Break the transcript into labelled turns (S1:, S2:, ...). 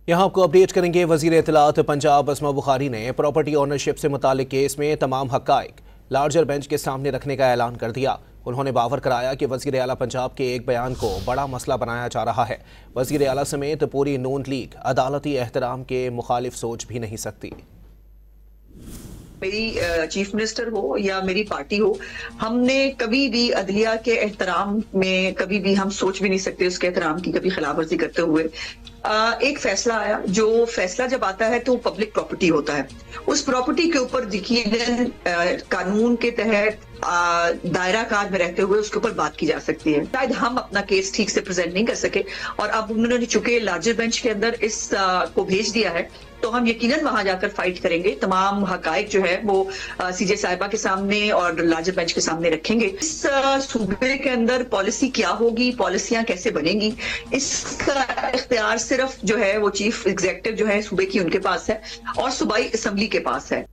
S1: यहाँ आपको अपडेट करेंगे। वजीर इत्तलात पंजाब अस्मा बुखारी ने प्रॉपर्टी ओनरशिप से मुतालिक केस में तमाम हक़ाइक़ लार्जर बेंच के सामने रखने का ऐलान कर दिया। उन्होंने बावर कराया कि वज़ीर आला पंजाब के एक बयान को बड़ा मसला बनाया जा रहा है। वज़ीर आला समेत पूरी नून लीग अदालती एहतराम के मुखालिफ सोच भी नहीं सकती।
S2: मेरी चीफ मिनिस्टर हो या मेरी पार्टी हो, हमने कभी भी अदलिया के एहतराम में कभी भी हम सोच भी नहीं सकते उसके एहतराम की कभी खिलाफवर्जी करते हुए। एक फैसला आया, जो फैसला जब आता है तो पब्लिक प्रॉपर्टी होता है। उस प्रॉपर्टी के ऊपर यकीनन कानून के तहत दायरा कार में रहते हुए उसके ऊपर बात की जा सकती है। शायद हम अपना केस ठीक से प्रेजेंट नहीं कर सके और अब उन्होंने चुके लार्जर बेंच के अंदर इस को भेज दिया है, तो हम यकीनन वहां जाकर फाइट करेंगे। तमाम हकाइक जो है वो सीजे साहिबा के सामने और लार्जर बेंच के सामने रखेंगे। इस सूबे के अंदर पॉलिसी क्या होगी, पॉलिसियां कैसे बनेंगी, इसका इख्तियार सिर्फ जो है वो चीफ एग्जीक्यूटिव जो है सूबे की उनके पास है और सूबाई असेंबली के पास है।